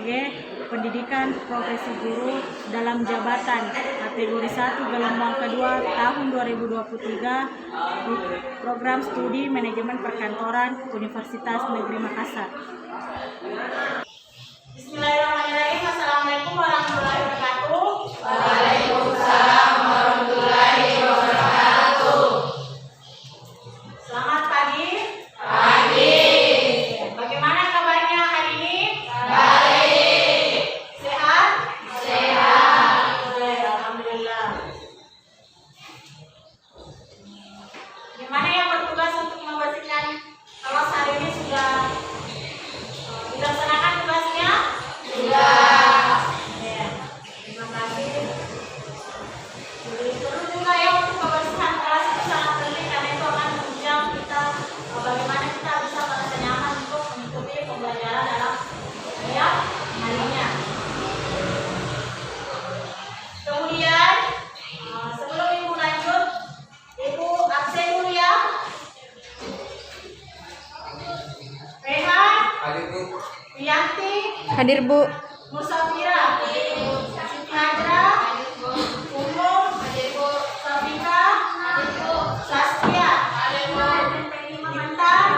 sebagai pendidikan profesi guru dalam jabatan kategori 1 gelombang kedua tahun 2023 di program studi manajemen perkantoran Universitas Negeri Makassar. Bismillahirrahmanirrahim. Assalamualaikum warahmatullahi wabarakatuh. Waalaikumsalam warahmatullahi wabarakatuh. Selamat pagi. Pagi. Bagaimana kabarnya hari ini? Baik. Sehat? Sehat. Alhamdulillah. Gimana yang bertugas untuk membersihkan kelas hari ini sudah dilaksanakan tugasnya? Sudah. Ya, terima kasih. Perlu juga ya untuk kebersihan kelas itu sangat penting karena itu akan menunjang kita bagaimana kita bisa merasa nyaman untuk mengikuti pembelajaran dalam setiap harinya. Kemudian sebelum ibu lanjut, ibu absen dulu ya. Rehan, Rianti, Hadir Bu. Musafira, Siti Hajra, Umum, Safika, Saskia, Intan,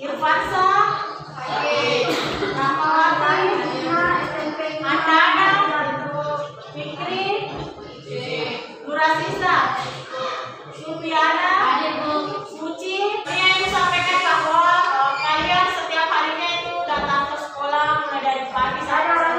Irfansa, Rahmawati, Andana, Fikri, Nurasisa, Supiana, Suci. Ini yang ibu sampaikan bahwa kalian setiap harinya itu datang ke sekolah mulai dari pagi sampai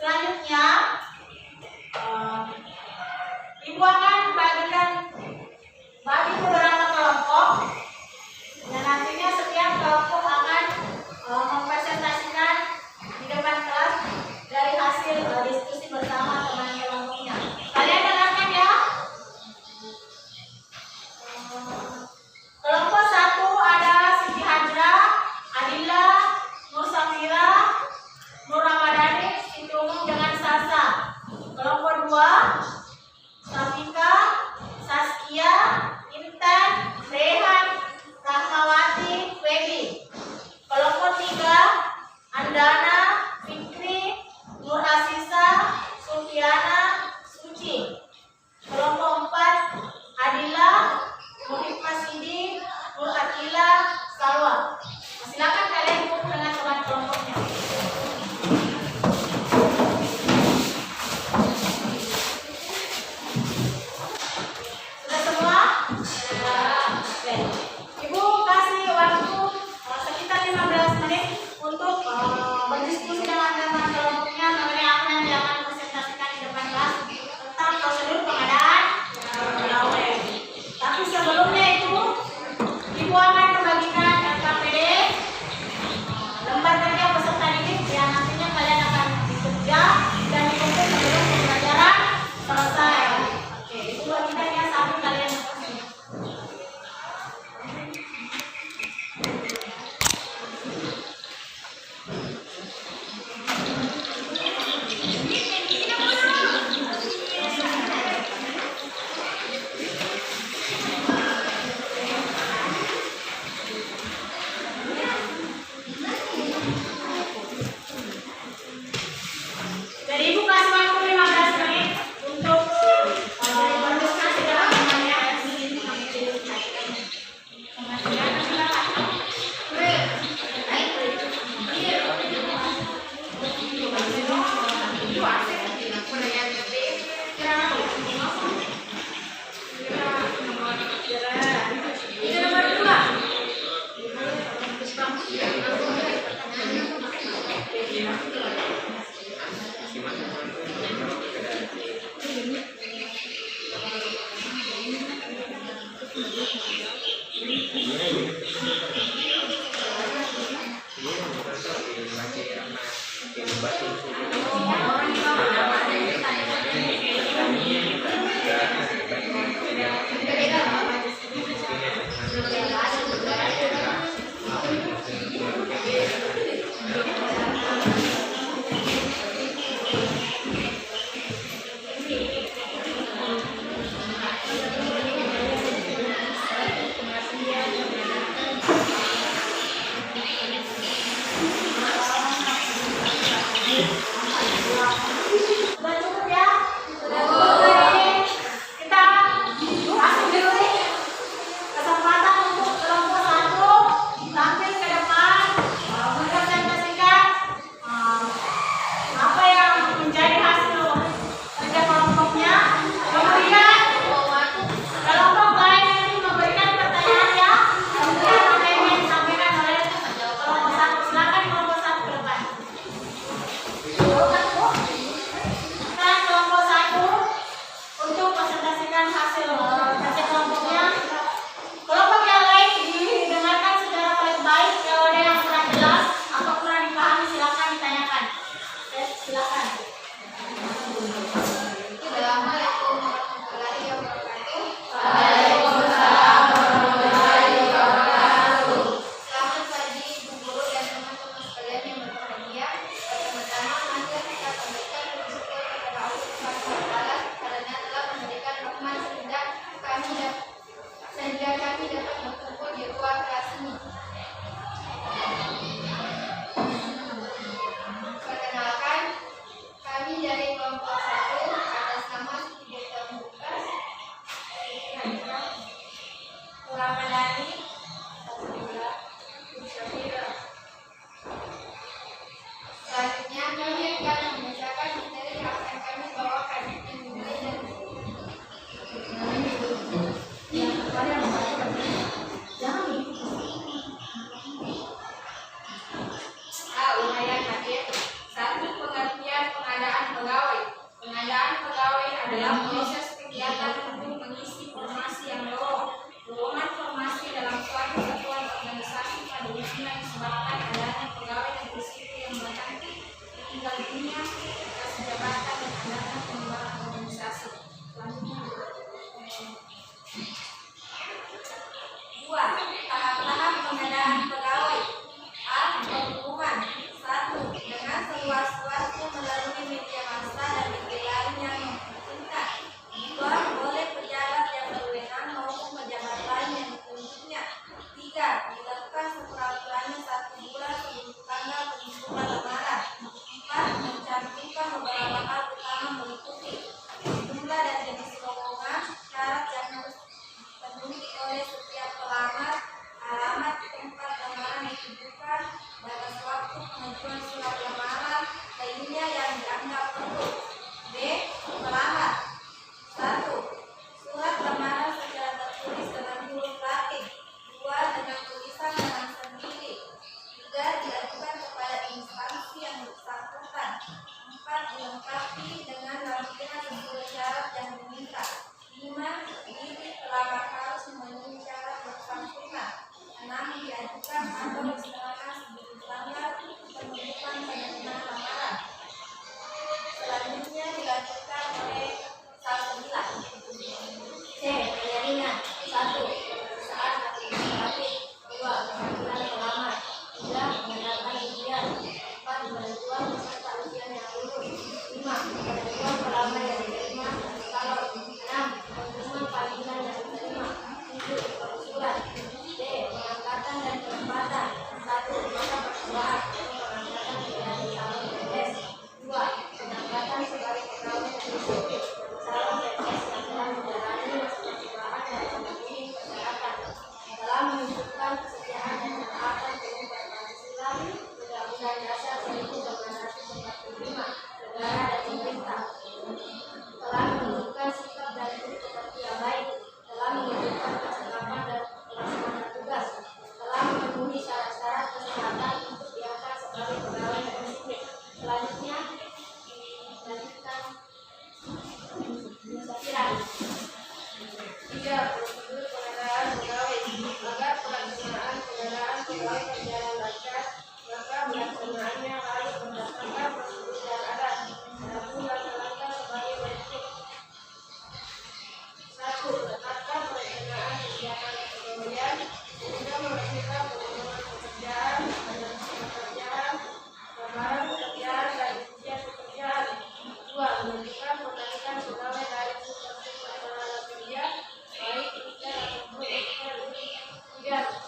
Selanjutnya, Ibu akan bagikan bagi beberapa kelompok dan nantinya setiap kelompok akan mempresentasikan di depan kelas dari hasil diskusi bersama teman kelompoknya. Kalian dengarkan ya. Kelompok 1 ada Siti Hajra, Adila, Nur Safira, Nur Ramadhani, Siti Umum dengan Sasa. Kelompok 2 Safika, Saskia, Intan, Rehan, Rahmawati, Feby. Kelompok 3 Andana, Fikri, Nur Asisa, Sufiana, Suci. Kelompok 4 Adila, Muhib Masidi, Nur Akila, Salwa. Silakan kalian kumpul dengan teman kelompoknya. Sudah semua? Oke. Ibu kasih waktu sekitar 15 menit untuk berdiskusi dengan teman kelompoknya mengenai apa yang dia akan presentasikan di depan kelas tentang prosedur pengadaan pegawai. Tapi sebelumnya itu, Ibu akan membagikan LKPD, lembar kerja peserta didik yang nantinya kalian akan bekerja dan dikumpul sebelum pembelajaran selesai. Oke, itu bagikan ya sambil kalian bekerja. Jadi Ibu kasih waktu 15 menit untuk berdiskusi dengan temannya. Itu nomor 2. Amin. seluas-luasnya melalui media massa dan media lain yang memungkinkan. 2. Oleh pejabat yang berwenang maupun pejabat lain yang ditunjuknya. 3. Dilakukan seperaturannya 1 bulan sebelum tanggal penjemputan lamaran. 4. Mencantumkan beberapa hal utama meliputi jumlah dan jenis lowongan, syarat yang harus dipenuhi oleh setiap pelamar, alamat tempat lamaran ditujukan, batas waktu pengajuan surat lamaran, lainnya yang dianggap perlu. B. Pelamar. 1. Surat lamaran secara tertulis dengan huruf Latin. 2. Dengan tulisan tangan sendiri. 3. Diajukan kepada instansi yang bersangkutan. 4. Dilengkapi dengan lampiran sesuai syarat yang diminta. 5. Diri pelamar harus memenuhi syarat bersangkutan. 6. Diajukan atau diserahkan sebelum tanggal penunjukan penerimaan lamaran. Selanjutnya dilanjutkan oleh Salsabila. C. Penyaringan. 1. Pemeriksaan administratif. 2. Pemanggilan pelamar. 3. Mengadakan ujian. 4. Penentuan peserta ujian yang lulus. 5. Penentuan pelamar yang diterima dan calon. 6. Pengumuman panggilan yang diterima. 7. Pengusulan. D. Pengangkatan dan penempatan. 1. Masa percobaan. Pengangkatan menjadi calon PNS. 2. Pengangkatan sebagai pegawai negeri sipil. Calon PNS yang telah menjalani masa percobaan dan memenuhi persyaratan telah menunjukkan kesetiaan dan ketaatan terhadap Pancasila, Undang-Undang Dasar 1945, negara dan pemerintah, telah menunjukkan sikap dan budi yang baik, telah menunjukkan kecakapan dan pelaksanaan tugas, telah memenuhi syarat-syarat kesehatan untuk diangkat sebagai pegawai negeri sipil. Selanjutnya dilanjutkan pengusahaan. 3. Prosedur pengadaan pegawai. Agar pelaksanaan pengadaan pegawai berjalan lancar, maka pelaksanaannya harus berdasarkan prosedur yang ada. Adapun langkah-langkah sebagai berikut. 1. Tetapkan perencanaan kegiatan kepegawaian sehingga menghasilkan pengembangan pekerjaan, analisis pekerjaan, lamaran pekerjaan, dan ujian pekerjaan. 2. Menentukan penarikan pegawai dari substansi pengenalan kerja, baik intern ataupun ekstern. 3.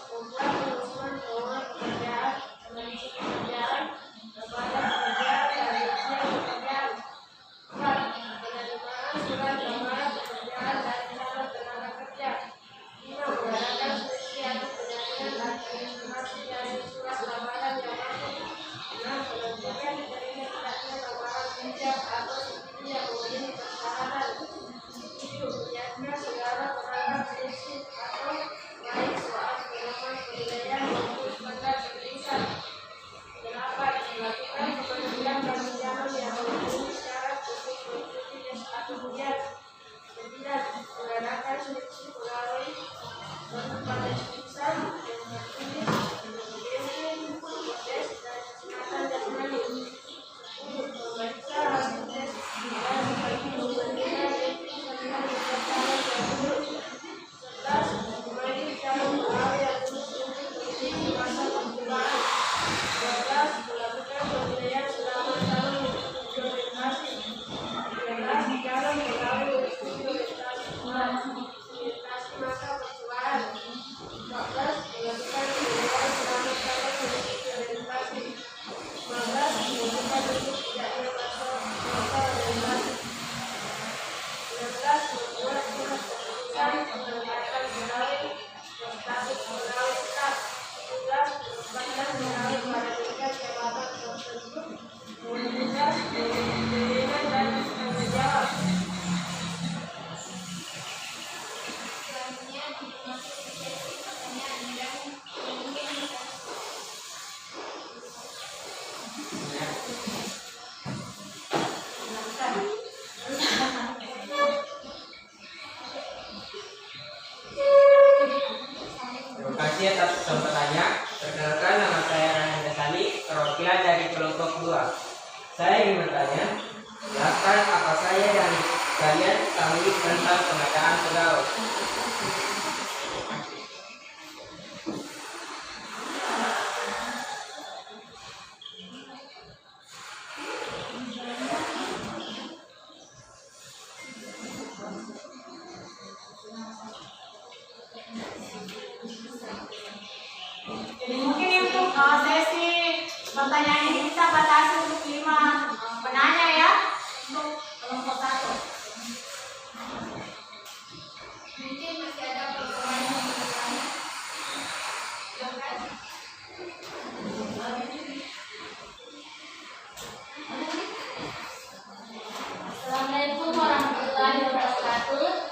Membuat penelusuran keuangan pekerjaan, analisis pekerjaan, lamaran pekerjaan, dan ujian pekerjaan. 4. Penerimaan surat lamaran pekerjaan dari calon tenaga kerja. 5. Mengadakan seleksi atau penyaringan administrasi dari surat lamaran yang masuk. 6. Menentukan diterima tidaknya lamaran kerja atau subsidi yang memenuhi persyaratan. 7. Menyiapkan segala perangkat seleksi atau baik soal pengumuman penilaian maupun standar kelulusan. 8. Melakukan pemanggilan bagi calon yang memenuhi syarat untuk mengikuti tes atau ujian. 9. Mengadakan seleksi pegawai berbagai jurusan yang tertulis berbagai proses dan kesehatan jasmani. 10. Memeriksa hasil tes dan menilai rating serta calon yang lulus. 11. Memanggil calon pegawai yang lulus untuk mengikuti masa percobaan. 12. Melakukan penilaian selama calon mengikuti orientasi. 13. Calon pegawai mengikuti orientasi masa percobaan. 14. Melakukan penilaian selama calon mengikuti orientasi. 15. Melakukan untuk tidaknya masa orientasi. 16. Membuat surat keputusan pengangkatan pegawai berstatus pegawai tetap. 17. Menempatkan pegawai pada tingkat jabatan tertentu. 18. Pembinaan dan tanggung jawab. Selanjutnya dimasuki sesi pertanyaan dan mungkin Terima kasih atas kesempatannya. Perkenalkan, nama saya Rani Dasani, perwakilan dari kelompok 2. Saya ingin bertanya, jelaskan apa saja yang kalian ketahui tentang pengadaan pegawai. pertanyaan ini kita batasi untuk 5 penanya ya untuk kelompok 1. Mungkin masih ada pertanyaan yang bertanya. Silakan. Assalamualaikum warahmatullahi wabarakatuh.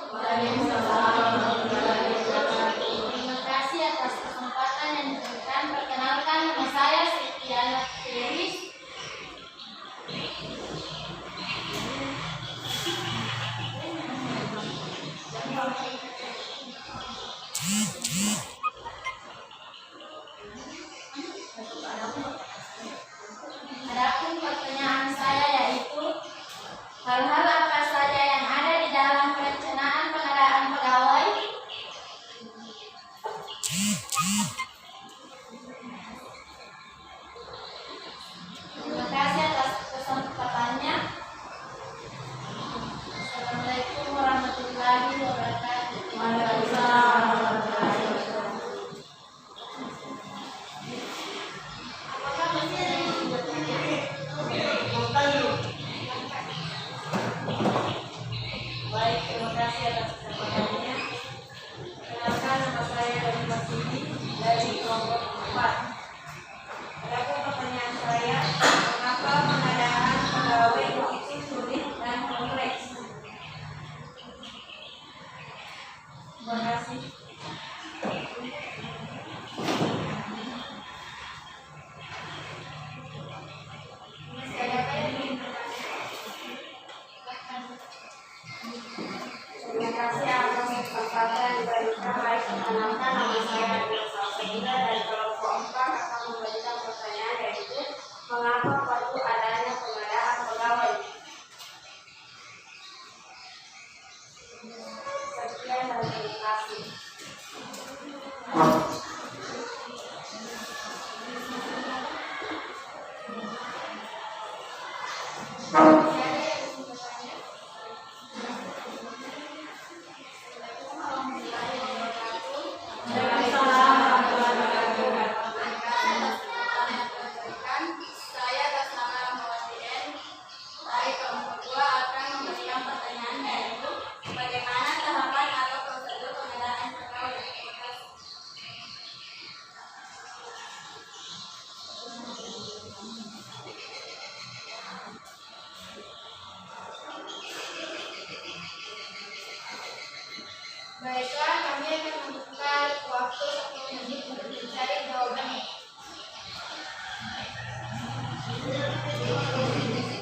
Terima kasih atas kesempatan yang diberikan. Perkenalkan, nama saya Sitiana Feris. Adapun pertanyaan saya yaitu hal-hal apa saja yang ada di dalam perencanaan pengadaan pegawai? Terima kasih atas kesempatannya. Assalamualaikum warahmatullahi wabarakatuh. Apakah masih ada yang bertanya? Baik, terima kasih atas kesempatannya. Perkenalkan, nama saya Dani Masini dari kelompok 4. Adapun pertanyaan saya, mengapa pengadaan pegawai begitu sulit dan kompleks? Terima kasih. Masih ada apa yang ingin bertanya? Silakan. Terima kasih atas kesempatan yang diberikan. Baik, perkenalkan nama saya adalah Salsabila dari kelompok 4 akan memberikan pertanyaan yaitu mengapa perlu adanya pengadaan pegawai. Sekian dan terima kasih. Saya atas nama Rahmawati N dari kelompok 2 akan memberikan pertanyaan yaitu bagaimana tahapan atau prosedur pengadaan pegawai? Baiklah, kami akan membuka waktu 1 menit untuk mencari jawabannya.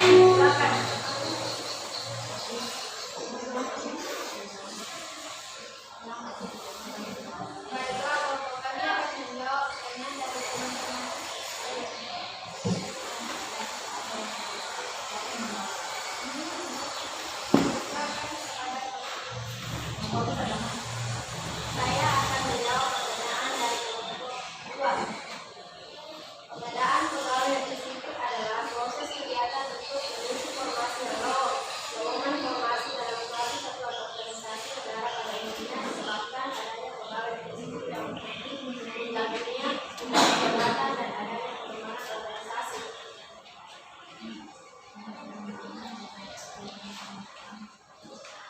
Silakan. Baiklah, kelompok kami akan menjawab pertanyaan dari teman-teman. Saya akan menjawab pertanyaan dari kelompok 2. Pengadaan pegawai lebih singkat adalah proses kegiatan untuk mengisi formasi role, lowongan formasi dalam suatu satuan organisasi negara pada intinya disebabkan adanya pegawai lebih singkat yang memiliki mendampinginya untuk jabatan dan adanya pengembangan organisasi.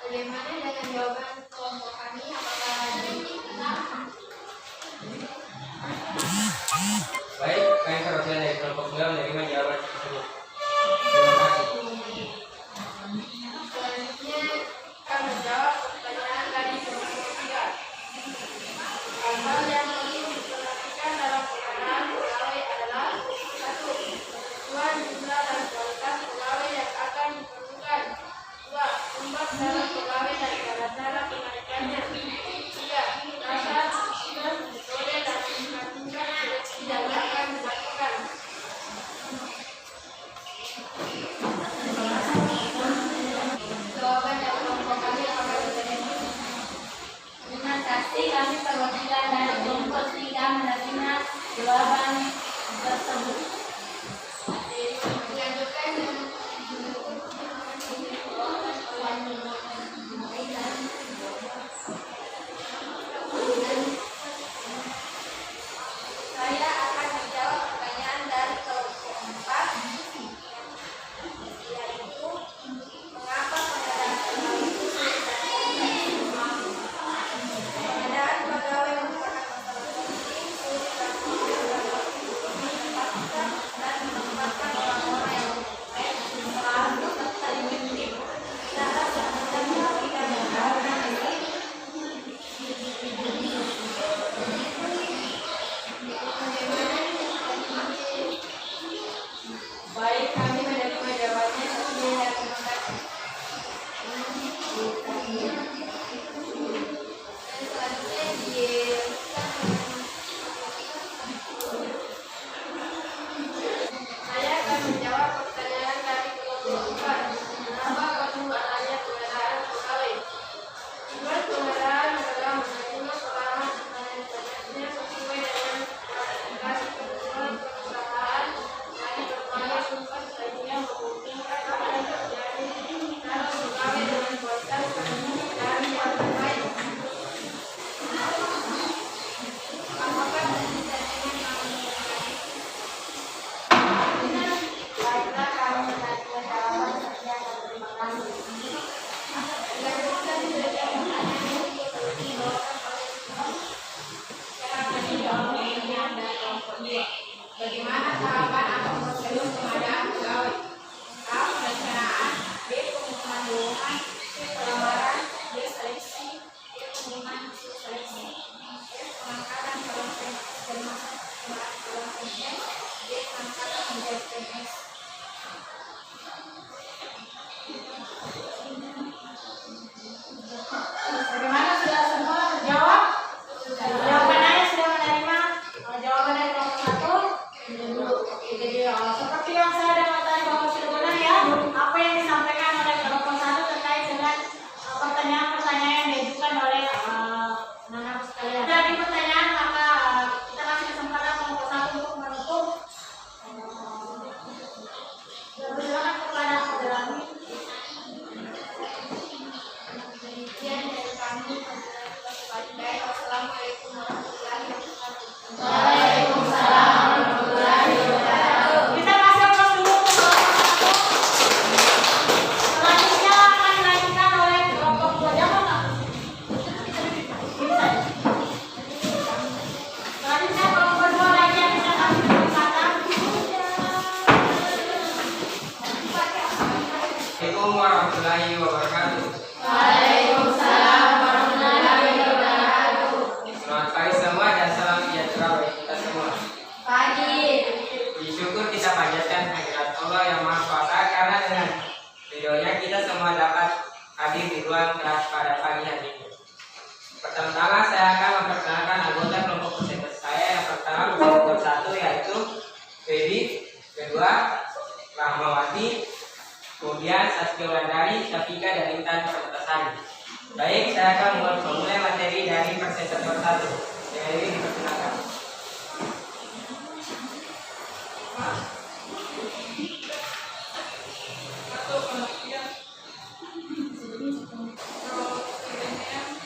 Bagaimana dengan jawaban kelompok kami? Apakah ada yang benar? Baik, kami perwakilan dari kelompok 2 menerima jawaban tersebut. Terima kasih. Selanjutnya akan menjawab pertanyaan dari kelompok 3. Hal-hal yang perlu diperhatikan dalam pengadaan pegawai adalah 1. Ketentuan jumlah dan kualitas pegawai yang akan diperlukan. 2. Sumber dalam pegawai dan cara-cara pengadaan Iya, terima kasih. Dan selanjutnya saya akan menjawab pertanyaan dari kelompok 4. Kenapa kegunaannya pengadaan pegawai? Tujuan pengadaan adalah menerima pengalaman banyaknya sesuai dengan kualifikasi kebutuhan perusahaan dari berbagai sumber sehingga memungkinkan apa yang terjadi kalau pegawai dengan kualitas tertinggi dan yang terbaik. Apakah baiklah, kami menerima jawaban sekian dan terima kasih. Bagaimana tahapan atau prosedur pengadaan pegawai? A. Perencanaan. B. Pengumuman lowongan. C. Pelamaran. D. Seleksi. E. Pengumuman hasil seleksi. F. Pengangkatan calon PNS dan masa pelaksanaan calon PNS. D. Pengangkatan menjadi PNS. Bagaimana, sudah semua terjawab? Jawabannya sudah menerima jawaban dari kelompok 1. Jadi seperti yang saya dapatkan bahwa sudah benar ya apa yang disampaikan oleh kelompok 1 terkait dengan pertanyaan-pertanyaan yang diajukan oleh anak-anak sekalian. Jadi pertanyaan, maka kita kasih kesempatan kelompok 1 untuk menutup. Silakan kepada Abdelami. Demikian dari kami. Assalamualaikum warahmatullahi wabarakatuh. Waalaikumsalam warahmatullahi wabarakatuh. Kita masih fokus dulu ke kelompok 1. Selanjutnya akan dilanjutkan oleh kelompok 2. Jangan nggak? Selanjutnya kelompok 2 lagi yang bisa kami persilakan. Assalamualaikum warahmatullahi wabarakatuh. Waalaikumsalam warahmatullahi wabarakatuh. Selamat pagi semua dan salam sejahtera bagi kita semua. Pagi. Puji syukur kita panjatkan kehadirat Allah yang Maha Kuasa karena dengan ridhonya kita semua dapat hadir di ruang kelas pada pagi hari ini. Pertama-tama saya akan memperkenalkan anggota kelompok presenter saya. Yang pertama kelompok 1 yaitu Feby, kedua Rahmawati, kemudian Saskia Wulandari, Syafika dan Intan Pertasari. Baik, saya akan memulai materi dari presenter 1. Dengan ini diperkenalkan.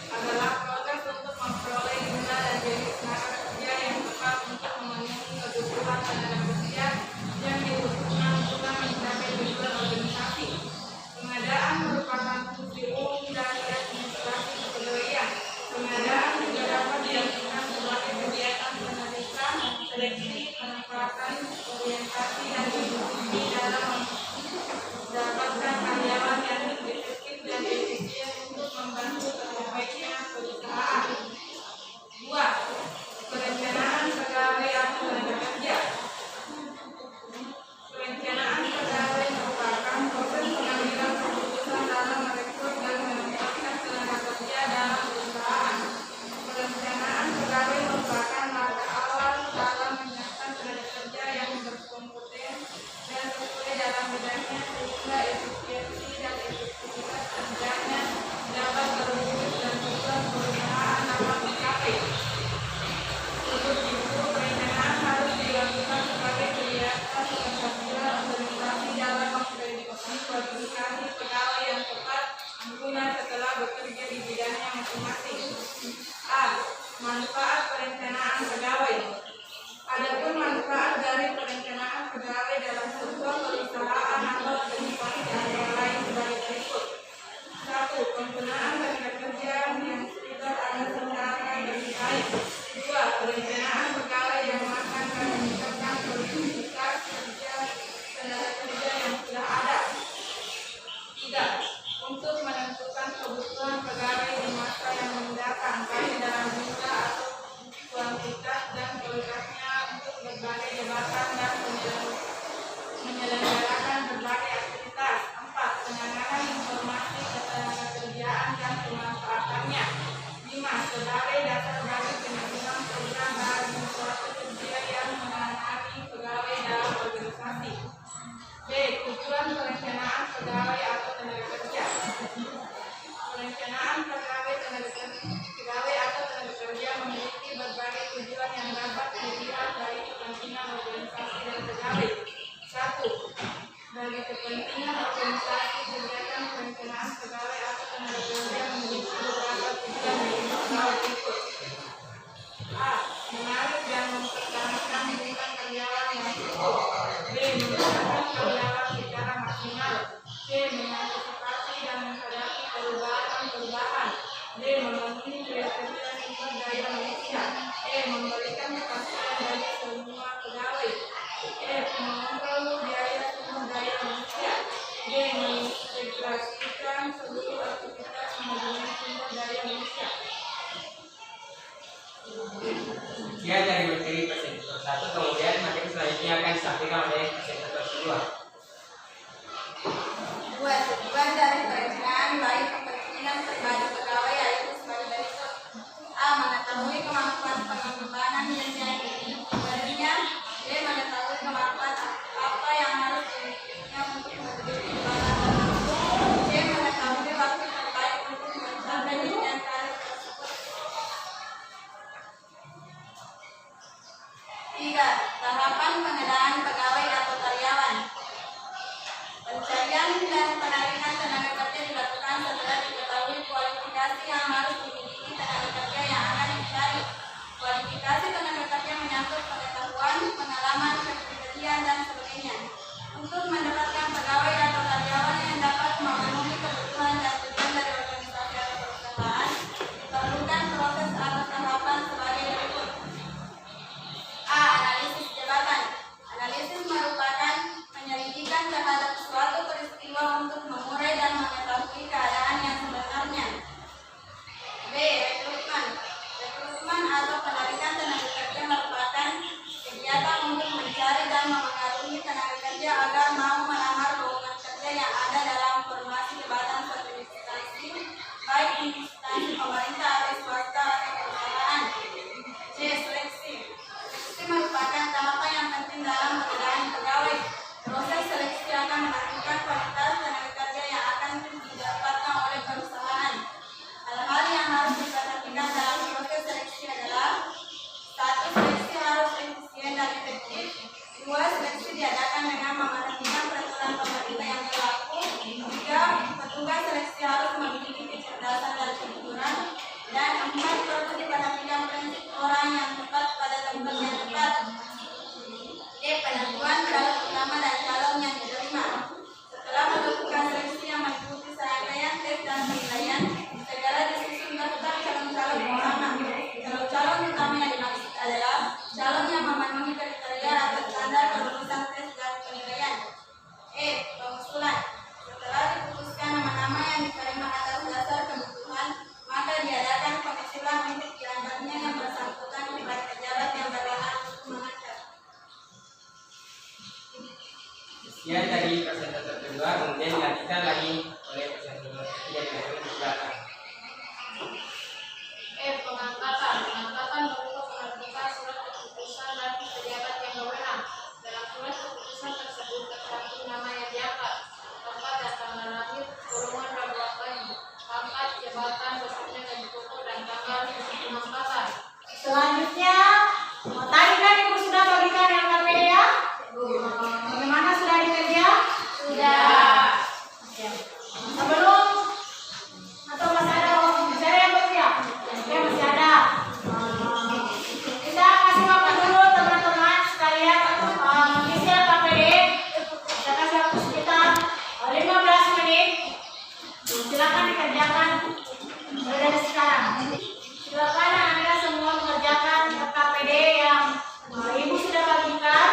Adalah proses untuk memperoleh guna dan jenis tenaga kerja yang tepat untuk memenuhi kebutuhan tenaga kerja yang dibutuhkan guna mencapai tujuan organisasi. Pengadaan merupakan fungsi umum dari administrasi kepegawaian. Pengadaan juga dapat dilakukan sebagai deklarasikan seluruh aktivitas menghubungi sumber daya manusia. Sekian dari materi presentator 1, kemudian materi selanjutnya akan disampaikan oleh presentator 2. Tujuan dari perencanaan baik kepentingan pribadi pegawai yaitu sebagai berikut: A. Mengetahui kemampuan pengembangan yang diberinya. B. Mengetahui kemampuan apa yang harus dimilikinya untuk menduduki jabatan tersebut. C. Mengetahui waktu terbaik untuk mencapai jenjang karir tersebut. 3. Tahapan pengadaan pegawai atau karyawan. Pencarian dan penarikan tenaga kerja dilakukan setelah diketahui kualifikasi yang harus dimiliki tenaga kerja yang akan dicari. Kualifikasi tenaga kerja menyangkut pengetahuan, pengalaman, kepribadian, dan sebagainya. Untuk mendapatkan pegawai atau karyawan yang dapat memenuhi kebutuhan dan tujuan dari organisasi atau perusahaan, diperlukan proses atau tahapan sebagai berikut. A. Analisis jabatan. Analisis merupakan penyelidikan terhadap suatu peristiwa untuk mengurai dan mengetahui keadaan yang sebenarnya. B. Rekrutmen. Rekrutmen atau penarikan tenaga kerja merupakan kegiatan untuk mencari dan memengaruhi tenaga kerja agar mau melamar lowongan kerja yang ada dalam formasi jabatan suatu instansi, baik instansi pemerintah atau swasta atau perusahaan. C. Seleksi. Seleksi merupakan tahapan yang penting dalam pengadaan pegawai. Proses seleksi akan menentukan kualitas tenaga kerja yang akan didapatkan oleh perusahaan. Hal-hal yang harus diperhatikan dalam proses seleksi adalah: 1. Seleksi harus efisien dan efektif. 2. Seleksi diadakan dengan memperhatikan peraturan pemerintah yang berlaku. 3. Petugas seleksi harus memiliki kecerdasan dan kejujuran. Dan 4. Perlu diperhatikan prinsip orang yang tepat pada tempat yang tepat. D. Penentuan calon utama dan calon yang diterima. Setelah melakukan seleksi yang mengikuti serangkaian tes dan penilaian, segera disusun daftar calon-calon utama. Calon utama yang dimaksud adalah calon yang memenuhi kriteria atau standar kelulusan tes dan penilaian. E. Pengusulan. Setelah diputuskan nama-nama yang diterima atas dasar kebutuhan, maka diadakan pengusulan untuk diantaranya yang bersangkutan kepada pejabat yang berwenang untuk mengangkat. Sekian dari presentator 2, kemudian dilanjutkan lagi oleh presentator 3 dari belakang. Pengangkatan. Pengangkatan berupa penentukan surat keputusan bagi pejabat yang berwenang. Dalam surat keputusan tersebut tercantum nama yang diangkat, tempat dan tanggal lahir, golongan dan waktunya, pangkat, jabatan, besarnya gaji pokok, dan tanggal pengangkatan. Selanjutnya, tadi kan Ibu sudah bagikan yang KPD ya? Bagaimana sudah dikerja? Sudah. Oke. Sebelum atau masih ada orang bicara yang belum ya? Oke, masih ada. Kita kasih waktu dulu teman-teman sekalian mengisi KPD. Kita kasih waktu sekitar 15 menit. Silakan dikerjakan mulai dari sekarang. Silakan Anda semua mengerjakan KPD yang Ibu sudah bagikan.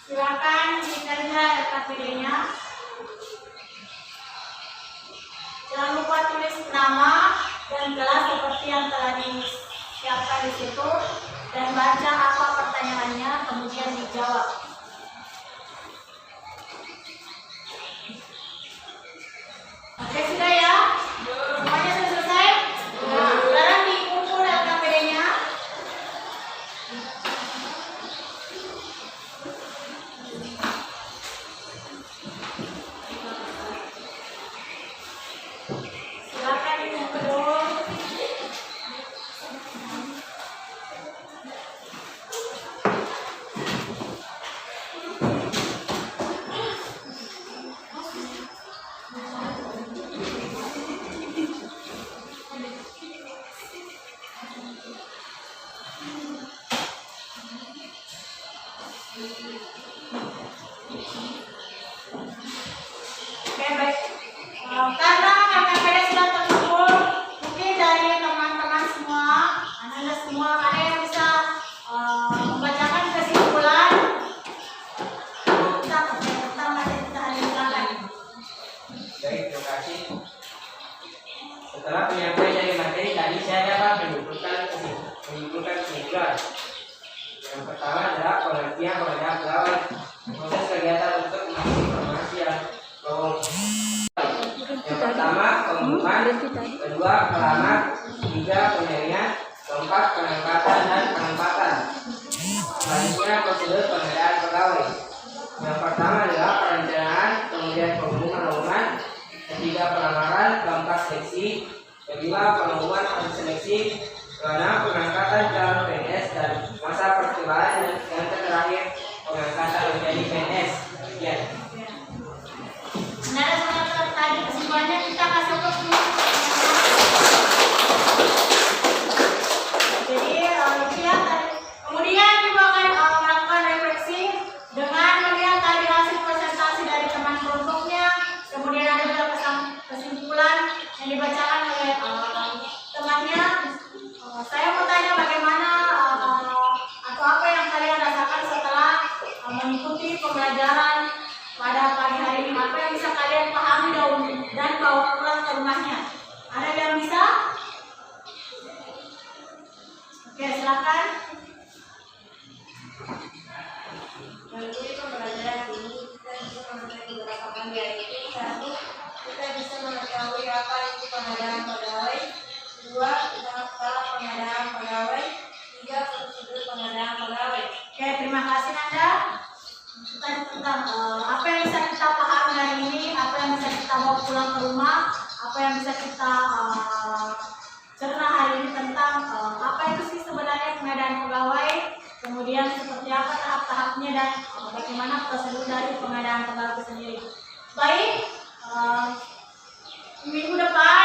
Silakan dikerja KPD-nya. Jangan lupa tulis nama dan kelas seperti yang telah disiapkan di situ dan baca apa pertanyaannya, kemudian dijawab. Oke, sudah ya? Semuanya sudah selesai? Sekarang dikumpul KPD-nya. Oke, baik. Karena KKPD sudah terkumpul, mungkin dari teman-teman semua, anda semua ada yang bisa membacakan kesimpulan tentang materi kita hari ini. Silakan. Baik, terima kasih. Setelah penyampaian dari materi tadi, saya dapat menyimpulkan kesimpulan. Yang pertama adalah pengertian pengadaan pegawai. Proses kegiatan untuk mengasih informasi yang yang pertama pengumuman, kedua pelamar, tiga penyaringan, keempat pengangkatan dan penempatan. Selanjutnya prosedur pengadaan pegawai. Yang pertama adalah perencanaan, kemudian pengumuman, ketiga pelamaran, keempat seleksi, kelima pengumuman atau seleksi, keenam pengangkatan calon PNS dan masa percobaan, dan yang terakhir pengangkatan menjadi PNS. Sekian. Nah, teman-teman tadi kesimpulannya kita kasih waktu. Jadi itu ya tadi. Kemudian juga akan melakukan refleksi dengan melihat tadi hasil presentasi dari teman kelompoknya. Kemudian ada juga kesimpulan yang dibacakan oleh temannya. Saya mau tanya bagaimana atau apa yang kalian rasakan setelah mengikuti pembelajaran pada pagi hari ini. Apa yang bisa kalian pahami dan bawa pulang ke rumahnya? Ada yang bisa? Oke, silakan. Melalui pembelajaran ini kita bisa mengetahui beberapa hal, yaitu satu, kita bisa mengetahui apa itu pengadaan pegawai, dua, tahap pengadaan pegawai, tiga, prosedur pengadaan pegawai. Oke, terima kasih Nanda. Tentang apa yang bisa kita pahami hari ini, apa yang bisa kita bawa pulang ke rumah, apa yang bisa kita cerna hari ini tentang apa itu sih sebenarnya pengadaan pegawai, kemudian seperti apa tahap-tahapnya dan bagaimana prosedur dari pengadaan pegawai itu sendiri. Baik, minggu depan